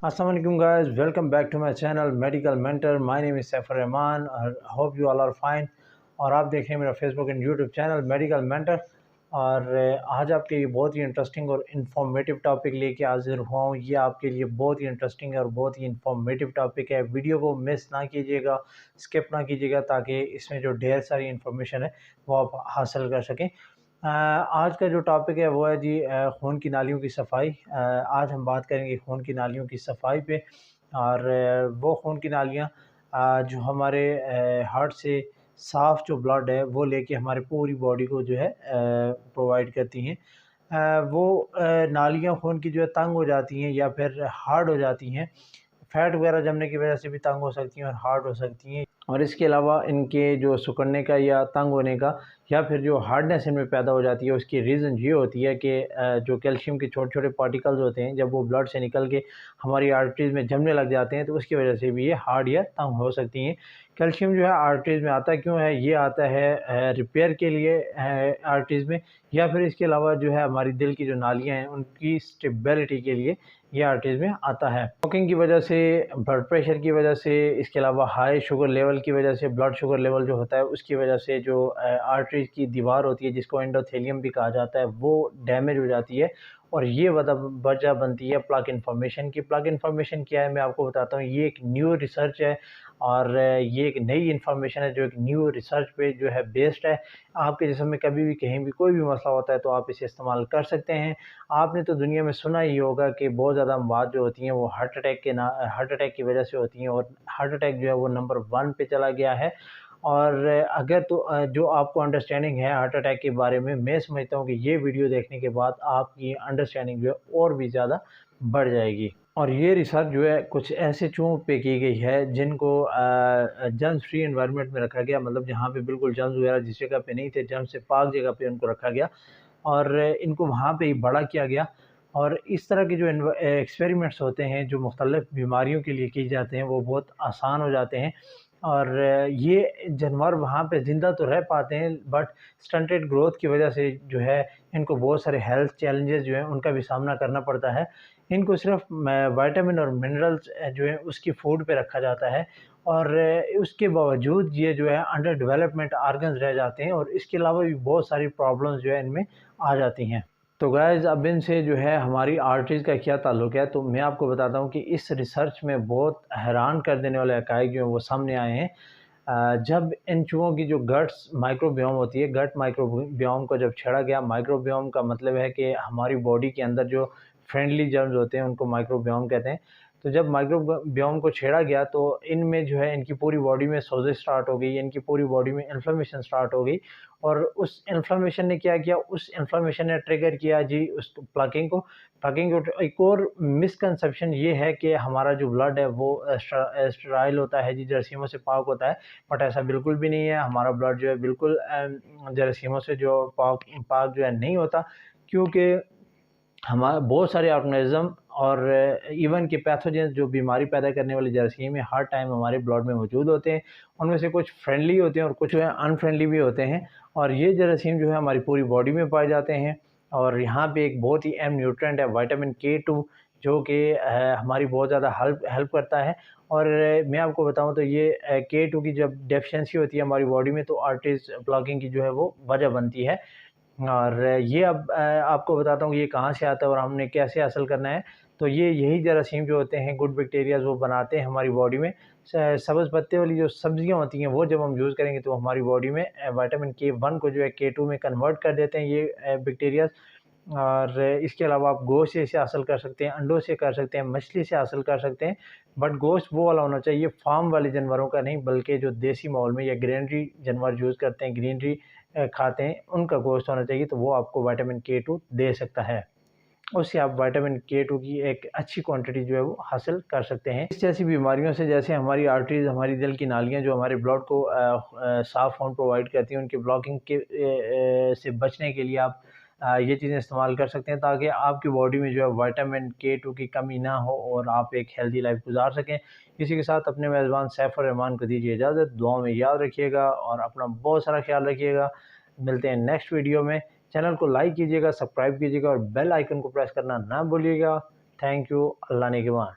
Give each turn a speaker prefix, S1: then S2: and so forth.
S1: Assalamu alaikum guys, welcome back to my channel Medical Mentor. My name is Saifur Rahman. I hope you all are fine. और आप देख रहे हैं मेरा Facebook and YouTube channel medical mentor. और आज आपके लिए बहुत ही इंटरेस्टिंग और इन्फॉर्मेटिव टॉपिक लेके हाजिर हुआ हूँ। ये आपके लिए बहुत ही इंटरेस्टिंग और बहुत ही इन्फॉर्मेटिव टॉपिक है। वीडियो को मिस ना कीजिएगा, स्किप ना कीजिएगा, ताकि इसमें जो ढेर सारी इन्फॉर्मेशन है वो आप हासिल कर सकें। आज का जो टॉपिक है वो है जी खून की नालियों की सफाई। आज हम बात करेंगे खून की नालियों की सफाई पे। और वो खून की नालियाँ जो हमारे हार्ट से साफ़ जो ब्लड है वो लेके हमारे पूरी बॉडी को जो है प्रोवाइड करती हैं। वो नालियाँ खून की जो है तंग हो जाती हैं या फिर हार्ड हो जाती हैं। फैट वगैरह जमने की वजह से भी तंग हो सकती हैं और हार्ड हो सकती हैं। और इसके अलावा इनके जो सिकुड़ने का या तंग होने का या फिर जो हार्डनेस इनमें पैदा हो जाती है, उसकी रीज़न ये होती है कि जो कैल्शियम के छोटे-छोटे पार्टिकल्स होते हैं, जब वो ब्लड से निकल के हमारी आर्टरीज़ में जमने लग जाते हैं, तो उसकी वजह से भी ये हार्ड या तंग हो सकती हैं। कैल्शियम जो है आर्टरीज़ में आता क्यों है? ये आता है रिपेयर के लिए आर्टरीज़ में, या फिर इसके अलावा जो है हमारी दिल की जो नालियाँ हैं, उनकी स्टेबिलिटी के लिए ये आर्टरीज़ में आता है। स्मोकिंग की वजह से, ब्लड प्रेशर की वजह से, इसके अलावा हाई शुगर लेवल की वजह से, ब्लड शुगर लेवल जो होता है उसकी वजह से जो आर्टरीज़ की दीवार होती है, जिसको एंडोथेलियम भी कहा जाता है, वो डैमेज हो जाती है। और ये वजह बनती है प्लग इन्फॉर्मेशन की। प्लग इन्फॉर्मेशन क्या है मैं आपको बताता हूँ। ये एक न्यू रिसर्च है और ये एक नई इन्फॉर्मेशन है जो एक न्यू रिसर्च पे जो है बेस्ड है। आपके जिस्म में कभी भी कहीं भी कोई भी मसला होता है तो आप इसे इस्तेमाल कर सकते हैं। आपने तो दुनिया में सुना ही होगा कि बहुत ज़्यादा अमवात जो होती हैं वो हार्ट अटैक की वजह से होती हैं, और हार्ट अटैक जो है वो नंबर 1 पे चला गया है। और अगर तो जो आपको अंडरस्टैंडिंग है हार्ट अटैक के बारे में, मैं समझता हूँ कि ये वीडियो देखने के बाद आपकी अंडरस्टैंडिंग जो है और भी ज़्यादा बढ़ जाएगी। और ये रिसर्च जो है कुछ ऐसे चूहों पे की गई है जिनको जर्म्स फ्री एनवायरनमेंट में रखा गया, मतलब जहाँ पे बिल्कुल जर्म्स वगैरह जिस जगह पे नहीं थे, जर्म्स से पाक जगह पे उनको रखा गया और इनको वहाँ पे ही बड़ा किया गया। और इस तरह के जो एक्सपेरिमेंट्स होते हैं जो मुख्तलिफ़ बीमारियों के लिए किए जाते हैं, वो बहुत आसान हो जाते हैं। और ये जानवर वहाँ पे ज़िंदा तो रह पाते हैं, बट स्टंटेड ग्रोथ की वजह से जो है इनको बहुत सारे हेल्थ चैलेंजेस जो हैं उनका भी सामना करना पड़ता है। इनको सिर्फ विटामिन और मिनरल्स जो है उसकी फूड पे रखा जाता है, और उसके बावजूद ये जो है अंडर डेवलपमेंट ऑर्गन्स रह जाते हैं, और इसके अलावा भी बहुत सारी प्रॉब्लम्स जो है इनमें आ जाती हैं। तो गाइज़ अब इनसे जो है हमारी आर्टरीज़ का क्या ताल्लुक़ है, तो मैं आपको बताता हूँ कि इस रिसर्च में बहुत हैरान कर देने वाले हक़ाइक़ जो हैं वो सामने आए हैं। जब इन चूहों की जो गट्स माइक्रोबियोम होती है, गट माइक्रोबियोम को जब छेड़ा गया, माइक्रोबियोम का मतलब है कि हमारी बॉडी के अंदर जो फ्रेंडली जर्म्स होते हैं उनको माइक्रोबियोम कहते हैं। तो जब माइक्रोबियोम को छेड़ा गया तो इनमें जो है इनकी पूरी बॉडी में सोज़िश स्टार्ट हो गई, इनकी पूरी बॉडी में इन्फ्लेमेशन स्टार्ट हो गई। और उस इन्फ्लेमेशन ने क्या किया, उस इन्फ्लेमेशन ने ट्रिगर किया जी उस प्लगिंग को। एक और मिसकंसेप्शन ये है कि हमारा जो ब्लड है वो स्टेराइल होता है जी, जरासीमों से पाक होता है, बट ऐसा बिल्कुल भी नहीं है। हमारा ब्लड जो है बिल्कुल जरासीमों से जो पाक पाक जो है नहीं होता, क्योंकि हमारा बहुत सारे ऑर्गेनिज़्म और इवन के पैथोजेंस जो बीमारी पैदा करने वाले जरासीम में हर टाइम हमारे ब्लड में मौजूद होते हैं। उनमें से कुछ फ्रेंडली होते हैं और कुछ जो है अनफ्रेंडली भी होते हैं, और ये जरासीम जो है हमारी पूरी बॉडी में पाए जाते हैं। और यहाँ पे एक बहुत ही अहम न्यूट्रिएंट है विटामिन K2, जो कि हमारी बहुत ज़्यादा हेल्प हेल्प करता है। और मैं आपको बताऊँ तो ये K2 की जब डेफिशिएंसी होती है हमारी बॉडी में, तो आर्टरीज़ ब्लॉकिंग की जो है वो वजह बनती है। और ये अब आपको बताता हूँ ये कहाँ से आता है और हमने कैसे हासिल करना है। तो ये यही जरासीम जो होते हैं, गुड बैक्टीरियाज़, वो बनाते हैं हमारी बॉडी में सब्ज़ पत्ते वाली जो सब्ज़ियाँ होती हैं, वो जब हम यूज़ करेंगे तो हमारी बॉडी में विटामिन K1 को जो है K2 में कन्वर्ट कर देते हैं ये बैक्टीरियाज़। और इसके अलावा आप गोश्त से इसे हासिल कर सकते हैं, अंडों से कर सकते हैं, मछली से हासिल कर सकते हैं। बट गोश्त वो वाला होना चाहिए, फार्म वाले जानवरों का नहीं, बल्कि जो देसी माहौल में या ग्रीनरी जानवर यूज़ करते हैं, ग्रीनरी खाते हैं, उनका गोश्त होना चाहिए। तो वो आपको विटामिन K2 दे सकता है। उससे आप विटामिन K2 की एक अच्छी क्वांटिटी जो है वो हासिल कर सकते हैं। इस जैसी बीमारियों से, जैसे हमारी आर्टरीज़, हमारी दिल की नालियाँ जो हमारे ब्लड को साफ़ खून प्रोवाइड करती हैं, उनकी ब्लॉकिंग के से बचने के लिए आप ये चीज़ें इस्तेमाल कर सकते हैं, ताकि आपकी बॉडी में जो है विटामिन K2 की कमी ना हो और आप एक हेल्दी लाइफ गुजार सकें। इसी के साथ अपने मेज़बान सैफुर रहमान को दीजिए इजाज़त। दुआओं में याद रखिएगा और अपना बहुत सारा ख्याल रखिएगा। मिलते हैं नेक्स्ट वीडियो में। चैनल को लाइक कीजिएगा, सब्सक्राइब कीजिएगा और बेल आइकन को प्रेस करना ना भूलिएगा। Thank you. अल्लाह ने के बाद।